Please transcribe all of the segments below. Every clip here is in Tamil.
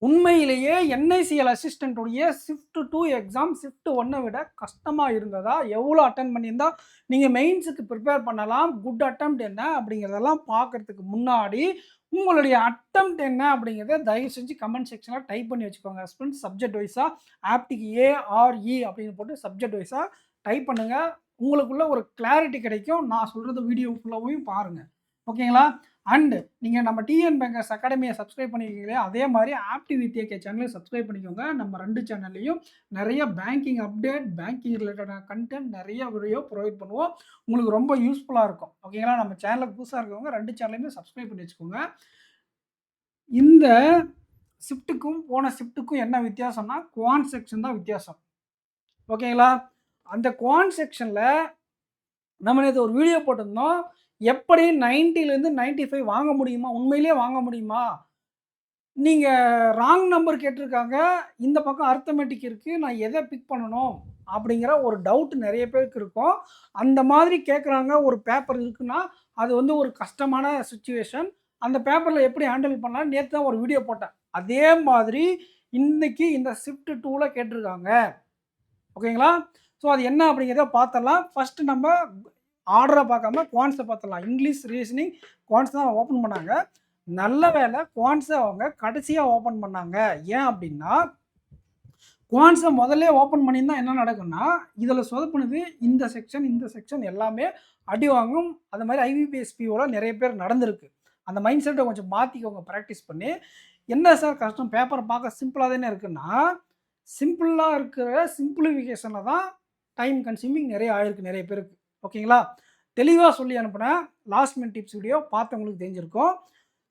உண்மையிலேயே என்ஐசிஎல் அசிஸ்டன்ட் உடைய ஷிஃப்ட் 2 எக்ஸாம் ஷிஃப்ட் 1 விட கஷ்டமா இருந்ததா? எவ்வளோ அட்டெண்ட் பண்ணியிருந்தா நீங்க மெயின்ஸ்க்கு பிரிப்பேர் பண்ணலாம்? குட் அட்டெம்ப்ட் என்ன அப்படிங்கிறதெல்லாம் பார்க்கறதுக்கு முன்னாடி, உங்களுடைய அட்டெம்ப்ட் என்ன அப்படிங்கிறத தயவு செஞ்சு கமெண்ட் செக்ஷன்ல டைப் பண்ணி வச்சுக்கோங்க. Husband subject வைஸா ஆப்ட்க்கு A R E அப்படின்னு போட்டு சப்ஜெக்ட் வைஸா டைப் பண்ணுங்க. உங்களுக்குள்ள ஒரு கிளாரிட்டி கிடைக்கும். நான் சொல்றது வீடியோ ஃபுல்லாவையும் பாருங்க. ஓகேங்களா? அண்ட் நீங்க நம்ம டிஎன் பேங்கர்ஸ் அகாடமியை சப்ஸ்கிரைப் பண்ணியிருக்கீங்களே, அதே மாதிரி ஆப்டி வித் ஏகே சேனலையும் சப்ஸ்கிரைப் பண்ணிக்கோங்க. நம்ம 2 சேனல்லையும் நிறைய பேங்கிங் அப்டேட், பேங்கிங் ரிலேட்டடான கன்டென்ட் நிறைய வீடியோ ப்ரொவைட் பண்ணுவோம். உங்களுக்கு ரொம்ப யூஸ்ஃபுல்லா இருக்கும். ஓகேங்களா? நம்ம சேனலுக்கு புதுசா இருக்கிறவங்க 2 சேனலையுமே சப்ஸ்கிரைப் பண்ணி வச்சுக்கோங்க. இந்த ஷிஃப்ட்டுக்கும் போன ஷிஃப்ட்டுக்கும் என்ன வித்தியாசம்னா, குவான்ட் செக்ஷன் தான் வித்தியாசம். ஓகேங்களா? அந்த குவான்ட் செக்ஷன்ல நம்ம நேத்து ஒரு வீடியோ போட்டிருந்தோம். எப்படி 90லேருந்து 95 வாங்க முடியுமா? உண்மையிலேயே வாங்க முடியுமா? நீங்க ராங் நம்பர் கேட்டிருக்காங்க. இந்த பக்கம் அரித்மெடிக் இருக்கு. நான் எத பிக் பண்ணணும்? அப்படிங்கிற ஒரு டவுட் நெறைய பேருக்கு இருக்கும். அந்த மாதிரி கேட்குறாங்க ஒரு பேப்பர் இருக்குன்னா, அது வந்து ஒரு கஷ்டமான சிச்சுவேஷன். அந்த பேப்பர்ல எப்படி ஹேண்டில் பண்ணலாம்னு நேத்து தான் ஒரு வீடியோ போட்டேன். அதே மாதிரி இன்னைக்கு இந்த ஷிஃப்ட் 2ல கேட்டிருக்காங்க. ஓகேங்களா? ஸோ அது என்ன அப்படிங்கிறத பார்த்துடலாம். ஃபர்ஸ்ட் நம்ம ஆர்டரா பார்க்காம குவான்ட்ஸ பார்த்துடலாம். இங்கிலீஷ், ரீசனிங், குவான்ட்ஸ் தான் ஓப்பன் பண்ணாங்க. நல்ல வேளை குவான்ட்ஸ அவங்க கடைசியா ஓப்பன் பண்ணாங்க. ஏன் அப்படின்னா, குவான்ட்ஸ முதல்லயே ஓப்பன் பண்ணியிருந்தா என்ன நடக்கும்னா, இதில சொதப்புனது இந்த செக்ஷன் எல்லாமே அடி வாங்கும். அது மாதிரி ஐபிபிஎஸ் பிஓல நெறைய பேர் நடந்திருக்கு. அந்த மைண்ட் செட்ட கொஞ்சம் மாத்திக்கோங்க பிராக்டிஸ் பண்ணி. என்ன சார் கஷ்டம்? பேப்பர் பார்க்க சிம்பிளா தானே இருக்குன்னா, சிம்பிளா இருக்கிற சிம்பிளிஃபிகேஷன்ல தான் டைம் கன்சியூமிங் நெறைய ஆயிருக்கு நெறைய பேருக்கு. ஓகேங்களா? தெளிவா சொல்லி அனுப்புனேன். லாஸ்ட் மினிட் டிப்ஸ் வீடியோ பார்த்தவங்களுக்கு தெரிஞ்சிருக்கும்.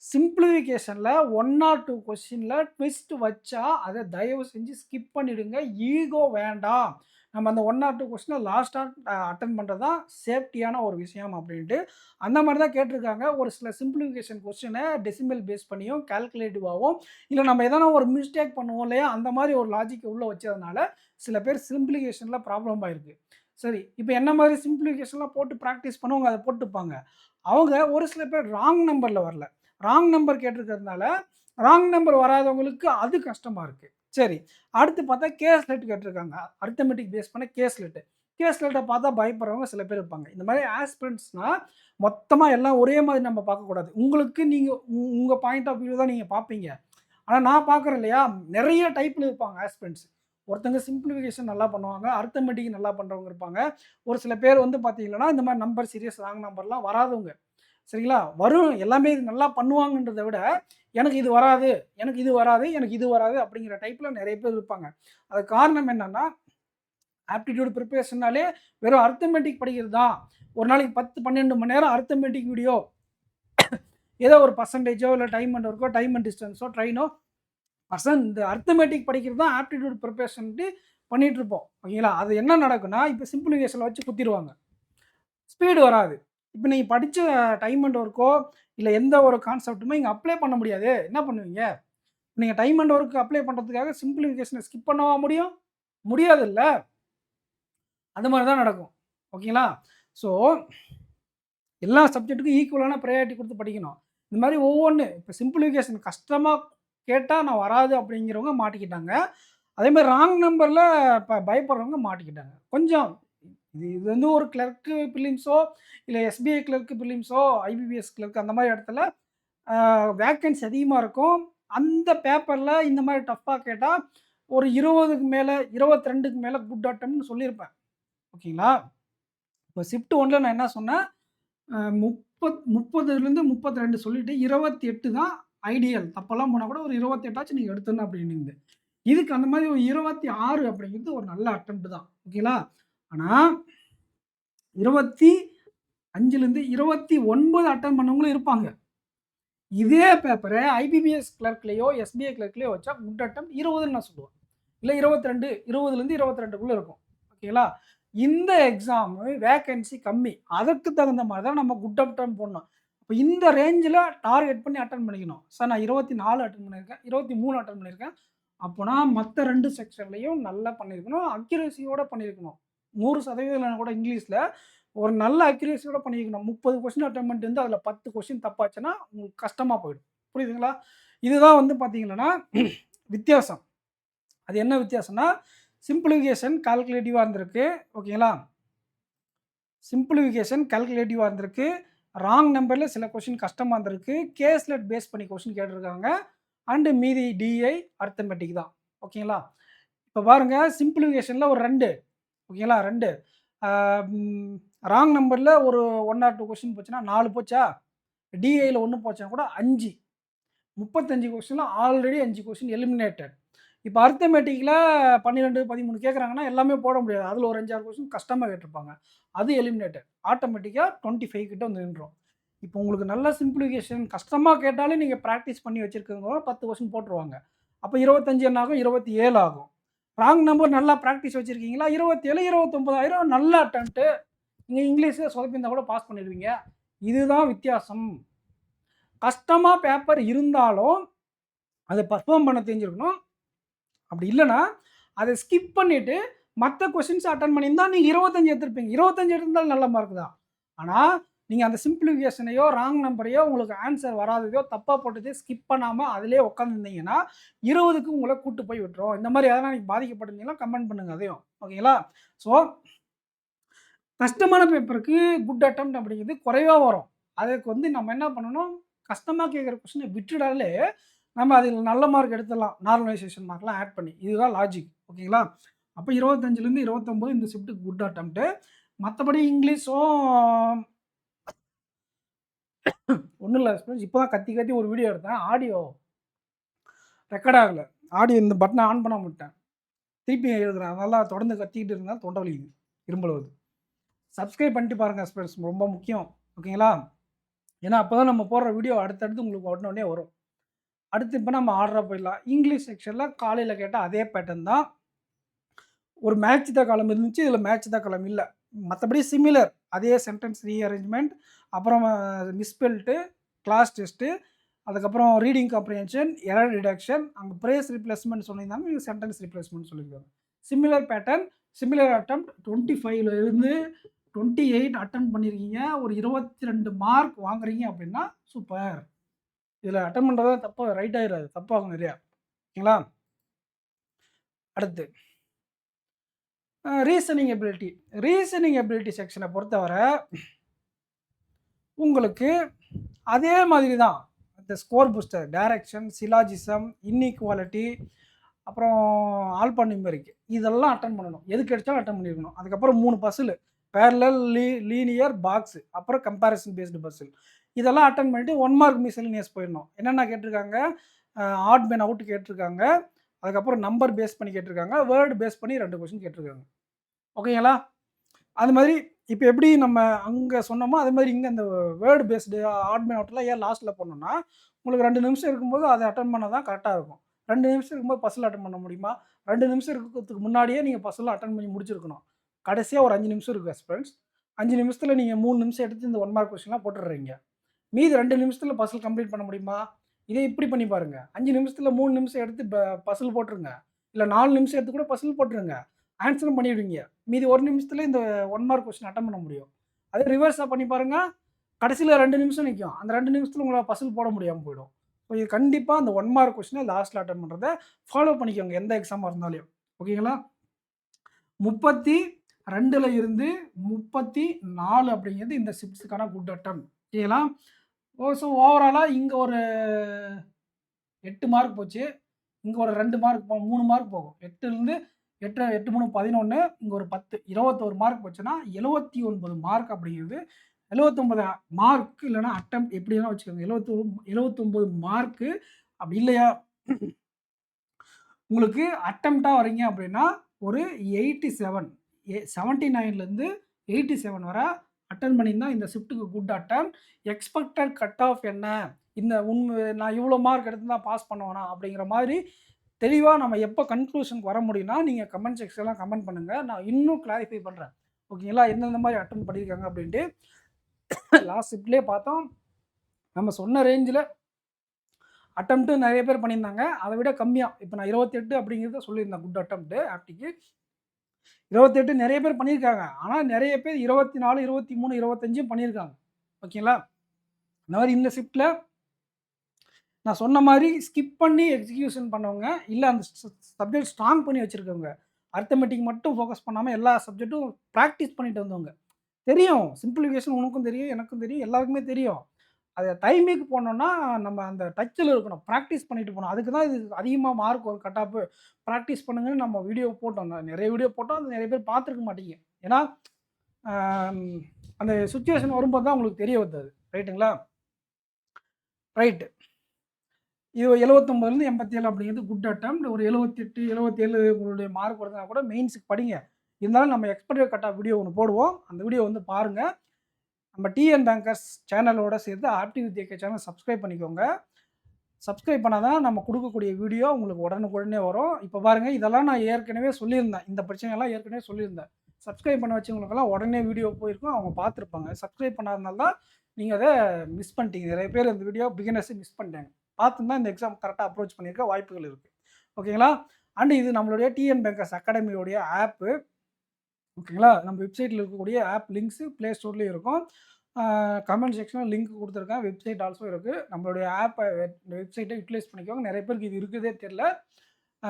சிம்பிளிஃபிகேஷன்ல 1 ஆர் 2 கொஸ்டின்ல ட்விஸ்ட் வச்சா, அத தயவு செஞ்சு ஸ்கிப் பண்ணிடுங்க. ஈகோ வேண்டாம். நம்ம அந்த 1 ஆர் 2 கொஸ்டின லாஸ்ட்டா அட்டெண்ட் பண்றது தான் சேஃப்டியான ஒரு விஷயம் அப்படின்ட்டு. அந்த மாரி தான் கேட்டிருக்காங்க. ஒரு சில சிம்பிளிஃபிகேஷன் கொஸ்டின டெசிமல் பேஸ் பண்ணியும், கால்குலேட்டிவாவும் இல்ல நம்ம எதனா ஒரு மிஸ்டேக் பண்ணுவோம் இல்லையா? அந்த மாரி ஒரு லாஜிக்க உள்ள வச்சதுனால, சில பேர் சிம்பிளிஃபிகேஷன்ல ப்ராப்ளம் ஆயிருக்கு. சரி, இப்ப என்ன மாரி சிம்பிளிஃபிகேஷன்லாம் போட்டு பிராக்டிஸ் பண்ணவங்க அத போட்டுப்பாங்க. அவங்க ஒரு சில பேர் ராங் நம்பர்ல வரல. ராங் நம்பர் கேட்டிருக்கிறதுனால, ராங் நம்பர் வராதவங்களுக்கு அது கஷ்டமா இருக்கு. சரி, அடுத்து பார்த்தா கேஸ்லெட் கேட்டிருக்காங்க. அரித்மெடிக் பேஸ் பண்ண கேஸ்லெட். கேஸ்லெட்ட பார்த்தா பயப்படுறவங்க சில பேர் இருப்பாங்க. இந்த மாரி ஆஸ்பிரண்ட்ஸ்னா மொத்தமா எல்லாம் ஒரே மாதிரி நம்ம பார்க்கக்கூடாது. உங்களுக்கு நீங்க உங்க பாயிண்ட் ஆஃப் வியூ தான் நீங்க பார்ப்பீங்க. ஆனா நான் பார்க்குறேன் இல்லையா, நெறைய டைப்ல இருப்பாங்க ஆஸ்பிரண்ட்ஸ். ஒருத்தங்க சிம்பிளிஃபிகேஷன் நல்லா பண்ணுவாங்க. அரித்மெடிக் நல்லா பண்றவங்க இருப்பாங்க. ஒரு சில பேர் வந்து பார்த்தீங்கன்னா, இந்த மாரி நம்பர் சீரிஸ், ராங் நம்பர்லாம் வராதவங்க. சரிங்களா? வரும். எல்லாமே இது நல்லா பண்ணுவாங்கன்றத விட, எனக்கு இது வராது, எனக்கு இது வராது, எனக்கு இது வராது அப்படிங்கிற டைப்ல நெறைய பேர் இருப்பாங்க. அதுக்கு காரணம் என்னன்னா, ஆப்டிட்யூட் பிரிப்பரேஷன்னாலே வெறும் அரித்மெடிக் படிக்கிறது தான். ஒரு நாளைக்கு 10, 12 மணி நேரம் அரித்மெடிக் வீடியோ, ஏதோ ஒரு பெர்சன்டேஜோ இல்ல டைம் அண்ட் ஒர்க்கோ, டைம் அண்ட் டிஸ்டன்ஸோ, ட்ரெயினோ இந்த அரித்மெடிக் படிக்கிறது தான் ஆப்டிட்யூட் பிரிப்பரேஷன்ட்டு பண்ணிட்டு இருப்போம். ஓகேங்களா? அது என்ன நடக்கும்னா, இப்ப சிம்பிளிஃபிகேஷன்ல வச்சு குத்திருவாங்க. ஸ்பீடு வராது. இப்ப நீங்க படிச்ச டைம் அண்ட் ஒர்க்கோ, இல்ல எந்த ஒரு கான்செப்ட்டுமே இங்க அப்ளை பண்ண முடியாது. என்ன பண்ணுவீங்க? நீங்க டைம் அண்ட் ஒர்க் அப்ளை பண்றதுக்காக சிம்பிளிஃபிகேஷன ஸ்கிப் பண்ணவா முடியும்? முடியாதுல்ல. அந்த மாரி தான் நடக்கும். ஓகேங்களா? ஸோ, எல்லா சப்ஜெக்ட்டுக்கும் ஈக்குவலான பிரையாரிட்டி குடுத்து படிக்கணும். இந்த மாரி ஒவ்வொன்னு இப்ப சிம்பிளிஃபிகேஷன் கஷ்டமா கேட்டா நான் வராது அப்படிங்கிறவங்க மாட்டிக்கிட்டாங்க. அதே மாரி ராங் நம்பர்ல பயப்படுறவங்க மாட்டிக்கிட்டாங்க. கொஞ்சம் இது வந்து ஒரு கிளர்க் பிலிம்ஸோ, இல்ல எஸ்பிஐ கிளர்க் பிலிம்ஸோ, ஐபிபிஎஸ் கிளர்க் அந்த மாரி இடத்துல வேக்கன்சி அதிகமா இருக்கும். அந்த பேப்பர்ல இந்த மாரி டஃப்பா கேட்டா, ஒரு 20க்கு மேல 22க்கு மேல குட் அட்டெம்ப்ட்ன்னு சொல்லியிருப்பேன். ஓகேங்களா? இப்ப ஷிஃப்ட் 1ல நான் என்ன சொன்னேன், 30லேருந்து 32 சொல்லிட்டு 28 தான் ஐடியல். தப்பெல்லாம் போனா கூட ஒரு 28ஆச்சும் நீங்க எடுத்துடணும் அப்படின்னு. இதுக்கு அந்த மாரி ஒரு 26 அப்படிங்கிறது ஒரு நல்ல அட்டெம்ப்ட் தான். ஓகேங்களா? ஆனா 25லேருந்து 29 அட்டெம்ப்ட் பண்ணவங்களும் இருப்பாங்க. இதே பேப்பர ஐபிபிஎஸ் கிளர்க்லயோ, எஸ்பிஐ கிளர்க்லயோ வச்சா குட் அட்டெம்ப்ட் 20ன்னு நான் சொல்லுவேன். இல்ல 22, 20லேருந்து 22க்குள்ள இருக்கும். ஓகேங்களா? இந்த எக்ஸாம் வேக்கன்சி கம்மி. அதற்கு தகுந்த மாரி தான் நம்ம குட் அட்டெம்ப்ட் போடணும். அப்ப இந்த ரேஞ்சுல டார்கெட் பண்ணி அட்டெண்ட் பண்ணிக்கணும். சார் நான் 24 அட்டெண்ட் பண்ணியிருக்கேன். 23 அட்டெண்ட் பண்ணியிருக்கேன். அப்போனா மத்த 2 செக்ஷன்லயும் நல்லா பண்ணியிருக்கணும். அக்யூரசியோட பண்ணியிருக்கணும். 100% இல்லனா கூட இங்கிலீஷ்ல ஒரு நல்ல அக்யூரசியோட பண்ணியிருக்கணும். 30 கொஸ்டின் அட்டெண்ட் பண்ணிட்டு இருந்து அதில 10 கொஸ்டின் தப்பாச்சுன்னா, உங்களுக்கு கஷ்டமா போயிடும். புரியுதுங்களா? இதுதான் வந்து பார்த்தீங்கன்னா, வித்தியாசம். அது என்ன வித்தியாசம்னா, சிம்பிளிஃபிகேஷன் கால்குலேட்டிவாக இருந்திருக்கு. ஓகேங்களா? சிம்பிளிஃபிகேஷன் கால்குலேட்டிவாக இருந்திருக்கு. ராங் நம்பரில் சில கொஷின் கஷ்டமாக இருந்திருக்கு. கேஸ்லெட் பேஸ் பண்ணி கொஷின் கேட்டிருக்காங்க. அண்டு மீதி டிஐ அரித்மெட்டிக் தான். ஓகேங்களா? இப்போ பாருங்க, சிம்பிளிஃபிகேஷனில் ஒரு 2 ஓகேங்களா? 2 ராங் நம்பரில் ஒரு 1 ஆர் 2 கொஷின் போச்சுன்னா 4 போச்சா? டிஐயில் 1 போச்சுன்னா கூட 5. 35 கொஸ்டின்ல ஆல்ரெடி 5 கொஸ்டின் எலிமினேட்டட். இப்போ அரித்மெட்டிக்கில் 12, 13 கேட்குறாங்கன்னா எல்லாமே போட முடியாது. அதில் ஒரு 5, 6 கொஸ்டின் கஷ்டமாக கேட்டிருப்பாங்க. அது எலிமினேட்டட். ஆட்டோமேட்டிக்காக 25 கிட்ட வந்து நின்றோம். இப்போ உங்களுக்கு நல்ல சிம்பிளிஃபிகேஷன் கஷ்டமாக கேட்டாலே நீங்கள் ப்ராக்டிஸ் பண்ணி வச்சுருக்கவங்க 10 கொஸ்டின் போட்டுருவாங்க. அப்போ 25 என்ன ஆகும்? 27 ஆகும். ராங் நம்பர் நல்லா ப்ராக்டிஸ் வச்சுருக்கீங்களா? 27, 29,000 நல்ல அட்டெம்ப்ட்டு. நீங்கள் இங்கிலீஷில் சொதப்பியிருந்தா கூட பாஸ் பண்ணிடுவீங்க. இதுதான் வித்தியாசம். கஷ்டமாக பேப்பர் இருந்தாலும் அதை பர்ஃபார்ம் பண்ண தெரிஞ்சிருக்கணும். அப்படி இல்லைன்னா அதை ஸ்கிப் பண்ணிவிட்டு மற்ற கொஸ்டின்ஸ் அட்டன் பண்ணியிருந்தால் நீங்கள் 25 எடுத்திருப்பீங்க. 25 எடுத்திருந்தாலும் நல்ல மார்க் தான். ஆனால் நீங்கள் அந்த சிம்பிளிஃபிகேஷனையோ ராங் நம்பரையோ உங்களுக்கு ஆன்சர் வராததையோ தப்பாக போட்டதே ஸ்கிப் பண்ணாமல் அதிலே உட்காந்துருந்தீங்கன்னா 20க்கு உங்களை கூட்டு போய் விட்டுரும். இந்த மாதிரி எதனா நீங்கள் பாதிக்கப்பட்டிருந்தீங்கன்னா கமெண்ட் பண்ணுங்கள் அதையும். ஓகேங்களா? ஸோ கஷ்டமான பேப்பருக்கு குட் அட்டெம்ப்ட் அப்படிங்கிறது குறைவாக வரும். அதுக்கு வந்து நம்ம என்ன பண்ணணும், கஷ்டமாக கேட்குற கொஸ்டினை விட்டுடாலே நம்ம அதில் நல்ல மார்க் எடுத்துடலாம். நார்மலைசேஷன் மார்க்லாம் ஆட் பண்ணி. இதுதான் லாஜிக். ஓகேங்களா? அப்போ 25லேருந்து 29 இந்த ஷிஃப்ட்டுக்கு குட் அட்டெம்ப்ட்டு. மற்றபடி இங்கிலீஷும் ஒன்றும் இல்லை ஃப்ரெண்ட்ஸ். இப்போ தான் கத்தி கத்தி ஒரு வீடியோ எடுத்தேன். ஆடியோ ரெக்கார்ட் ஆகலை. ஆடியோ இந்த பட்டனை ஆன் பண்ண விட்டேன். திருப்பி எழுதுறேன். அதனால் தொடர்ந்து கத்திக்கிட்டு இருந்தால் தொண்டை வலிக்குது, இரும்பல் வருது. சப்ஸ்கிரைப் பண்ணிட்டு பாருங்கள் ஃப்ரெண்ட்ஸ், ரொம்ப முக்கியம். ஓகேங்களா? ஏன்னா அப்போ தான் நம்ம போடுற வீடியோ அடுத்தடுத்து உங்களுக்கு உடனே வரும். அடுத்து இப்போ நம்ம ஆர்டராக போயிடலாம். இங்கிலீஷ் செக்ஷனில் காலையில் கேட்டால் அதே பேட்டர்ன் தான். ஒரு மேட்ச் த காலம் இருந்துச்சு, இதில் மேட்ச் த காலம் இல்லை. மற்றபடி சிமிலர். அதே சென்டென்ஸ் ரீஅரேஞ்ச்மெண்ட், அப்புறம் மிஸ்பெல்ட்டு, கிளாஸ் டெஸ்ட்டு, அதுக்கப்புறம் ரீடிங் காம்ப்ரிஹென்ஷன், எரர் ரிடக்ஷன், அங்கே ப்ரேஸ் ரீப்ளேஸ்மெண்ட் சொல்லியிருந்தாங்க, இங்கே சென்டென்ஸ் ரீப்ளேஸ்மெண்ட் சொல்லியிருக்காங்க. Similar pattern, similar attempt. 25லேருந்து 28 அட்டன் பண்ணியிருக்கீங்க. ஒரு 22 மார்க் வாங்குறீங்க அப்படின்னா சூப்பர். இதில் அட்டன் பண்ணுறதா தப்பு ரைட் ஆகிடாது, தப்பாகும் நிறையா. ஓகேங்களா? அடுத்து ரீசனிங் எபிலிட்டி. ரீசனிங் எபிலிட்டி செக்ஷனை பொறுத்தவரை உங்களுக்கு அதே மாதிரி தான். இந்த score booster, direction, syllogism, inequality, அப்புறம் ஆல்பா நியூமெரிக் இதெல்லாம் அட்டன் பண்ணணும். எது கிடைச்சாலும் அட்டன் பண்ணியிருக்கணும். அதுக்கப்புறம் 3 பசில், பேரலல், லீனியர், பாக்ஸு, அப்புறம் கம்பேரிசன் பேஸ்டு பசில் இதெல்லாம் அட்டன் பண்ணிவிட்டு 1 மார்க் மிஸ்செலேனியஸ் போயிடணும். என்னென்ன கேட்டிருக்காங்க? ஆட் மேன் அவுட் கேட்டிருக்காங்க. அதுக்கப்புறம் நம்பர் பேஸ் பண்ணி கேட்டிருக்காங்க. வேர்டு பேஸ் பண்ணி 2 கொஸ்டின் கேட்டிருக்காங்க. ஓகேங்களா? அது மாதிரி இப்போ எப்படி நம்ம அங்கே சொன்னோமோ அது மாதிரி இங்கே அந்த வேர்டு பேஸ்டு ஆட் மேன் அவுட்லாம் ஏன் லாஸ்ட்டில் பண்ணோன்னா, உங்களுக்கு 2 நிமிஷம் இருக்கும்போது அதை அட்டன் பண்ணால் தான் கரெக்டாக இருக்கும். 2 நிமிஷம் இருக்கும்போது பசில் அட்டன் பண்ண முடியுமா? 2 நிமிஷம் இருக்கிறதுக்கு முன்னாடியே நீங்கள் பசில் அட்டன் பண்ணி முடிச்சிருக்கணும். கடைசியாக ஒரு 5 நிமிஷம் இருக்குது ஃப்ரெண்ட்ஸ். 5 நிமிஷத்தில் நீங்கள் 3 நிமிஷம் எடுத்து இந்த 1 மார்க் கொஸ்டின்லாம் போட்டுடுறீங்க. மீதி 2 நிமிஷத்தில் பசில் கம்ப்ளீட் பண்ண முடியுமா? இதே இப்படி பண்ணி பாருங்கள். 5 நிமிஷத்தில் 3 நிமிஷம் எடுத்து பசில் போட்டுருங்க. இல்லை 4 நிமிஷம் எடுத்து கூட பசில் போட்டுருங்க. ஆன்சரும் பண்ணிவிடுவீங்க. மீதி 1 நிமிஷத்தில் இந்த 1 மார்க் கொஸ்டின் அட்டன் பண்ண முடியும். அதே ரிவர்ஸாக பண்ணி பாருங்கள். கடைசியில் 2 நிமிஷம் நிற்கும். அந்த 2 நிமிஷத்தில் உங்களால் பசில் போட முடியாமல் போயிடும். ஸோ இது கண்டிப்பாக அந்த 1 மார்க் கொஸ்டினை லாஸ்ட்டில் அட்டன் பண்ணுறதை ஃபாலோ பண்ணிக்கோங்க, எந்த எக்ஸாமாக இருந்தாலும். ஓகேங்களா? 32ல் இருந்து 34 அப்படிங்கிறது இந்த ஷிஃப்ட்ஸுக்கான குட் அட்டம். ஓகேங்களா? ஸோ ஓவராலாக இங்கே ஒரு 8 மார்க் போச்சு. இங்கே ஒரு 2 மார்க் 3 மார்க் போகும். 8லேருந்து 8, 8, 3, 11, இங்கே ஒரு 10, 21 மார்க் போச்சுன்னா 79 மார்க் அப்படிங்கிறது. 79 மார்க் இல்லைனா அட்டெம்ப்ட் எப்படி வேணால் வச்சுக்கோங்க. 79 மார்க்கு. அப்படி இல்லையா உங்களுக்கு அட்டெம்ப்டாக வரீங்க அப்படின்னா ஒரு 87, 79லேருந்து 87 வரை அட்டன் பண்ணியிருந்தால் இந்த ஷிஃப்ட்டுக்கு good attempt. Expected cut off என்ன, இந்த நான் இவ்வளோ மார்க் எடுத்து தான் பாஸ் பண்ணுவேனா அப்படிங்கிற மாதிரி தெளிவாக நம்ம எப்போ கன்க்ளூஷனுக்கு வர முடியும்னா நீங்கள் கமெண்ட் செக்ஷன்லாம் கமெண்ட் பண்ணுங்கள். நான் இன்னும் கிளாரிஃபை பண்ணுறேன். ஓகேங்களா? எந்தெந்த மாதிரி அட்டன் பண்ணியிருக்காங்க அப்படின்ட்டு. லாஸ்ட் ஷிஃப்ட்லேயே பார்த்தோம், நம்ம சொன்ன ரேஞ்சில் அட்டெம்ப்ட்டு நிறைய பேர் பண்ணியிருந்தாங்க. அதை விட கம்மியாக இப்போ நான் 28 அப்படிங்கிறத சொல்லியிருந்தேன் குட் அட்டெம்ப்ட்டு ஆப்டிக்கு. 28 நிறைய பேர் பண்ணியிருக்காங்க. ஆனால் நிறைய பேர் 24, 23, 25 பண்ணியிருக்காங்க. ஓகேங்களா? இந்த மாதிரி இந்த ஷிஃப்ட்டில் நான் சொன்ன மாரி ஸ்கிப் பண்ணி எக்ஸிகியூஷன் பண்ணவங்க, இல்ல அந்த சப்ஜெக்ட் ஸ்ட்ராங் பண்ணி வச்சிருக்கவங்க. அரித்மெட்டிக் மட்டும் ஃபோக்கஸ் பண்ணாம எல்லா சப்ஜெக்ட்டும் பிராக்டிஸ் பண்ணிட்டு வந்தவங்க. தெரியும். சிம்ப்ளிஃபிகேஷன் உனக்கும் தெரியும், எனக்கும் தெரியும், எல்லாருக்குமே தெரியும். அத டைமிங்க்கு போனோம்னா, நம்ம அந்த டச்ல இருக்கணும். பிராக்டிஸ் பண்ணிட்டு போணும். அதுக்கு தான் இது அதிகமா மார்க் வரும் கட் ஆஃப். பிராக்டிஸ் பண்ணுங்கன்னு நம்ம வீடியோ போட்டோம். நெறைய வீடியோ போட்டோம். அது நெறைய பேர் பார்த்துருக்க மாட்டீங்க. ஏன்னா, அம் அந்த சிச்சுவேஷன் வரும்போது தான் உங்களுக்கு தெரிய வருது அது. ரைட்டுங்களா? ரைட். இது 79லேருந்து 87 அப்படிங்கிறது குட் அட்டெம்ப்ட். ஒரு 78, 77 உங்களுடைய மார்க் வருதுனா கூட மெயின்ஸ்க்கு படிங்க. இருந்தாலும் நம்ம எக்ஸ்பெக்டட் கட் ஆஃப் வீடியோ ஒண்ணு போடுவோம். அந்த வீடியோ வந்து பாருங்க. நம்ம டிஎன் பேங்கர்ஸ் சேனலோட சேர்த்து active with AK channel subscribe பண்ணிக்கோங்க. சப்ஸ்கிரைப் பண்ணா தான் நம்ம குடுக்கக்கூடிய வீடியோ உங்களுக்கு உடனுக்குடனே வரும். இப்ப பாருங்க இதெல்லாம் நான் ஏற்கனவே சொல்லியிருந்தேன். இந்த பிரச்சனையெல்லாம் ஏற்கனவே சொல்லியிருந்தேன். சப்ஸ்கிரைப் பண்ண வச்சவங்களுக்கெல்லாம் உடனே வீடியோ போயிருக்கும். அவங்க பார்த்துருப்பாங்க. சப்ஸ்கிரைப் பண்ணாதனால தான் நீங்க அத மிஸ் பண்ணிட்டீங்க. நெறைய பேர் இந்த வீடியோ பிகினர்ஸே மிஸ் பண்ணிட்டாங்க. பார்த்துருந்தா இந்த எக்ஸாம் கரெக்ட்டா அப்ரோச் பண்ணியிருக்க வாய்ப்புகள் இருக்கு. ஓகேங்களா? அண்ட் இது நம்மளுடைய டிஎன் பேங்கர்ஸ் அகாடமியோடைய ஆப். ஓகேங்களா? நம்ம வெப்சைட்ல இருக்கக்கூடிய ஆப் லிங்க்ஸ் Play Storeலயும் இருக்கும். கமெண்ட் செக்ஷன்ல லிங்க் குடுத்துருக்கேன். வெப்சைட் ஆல்சோ இருக்கு. நம்மளுடைய வெப்சைட்ட யுட்டிலைஸ் பண்ணிக்கோங்க. நெறைய பேருக்கு இது இருக்குதே தெரியல. ஆ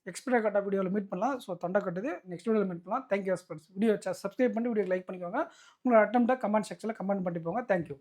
எக்ஸ்பெக்டட் கட் ஆஃப் வீடியோல மீட் பண்ணலாம். ஸோ தொண்டை கட்டுது. நெக்ஸ்ட் வீடியோல மீட் பண்ணலாம். Thank you friends. Video subscribe பண்ணி வீடியோ லைக் பண்ணிக்கோங்க. உங்களோட அட்டெம்ப்ட்ட கமெண்ட் செக்ஷன்ல கமெண்ட் பண்ணிட்டு போங்க. Thank you.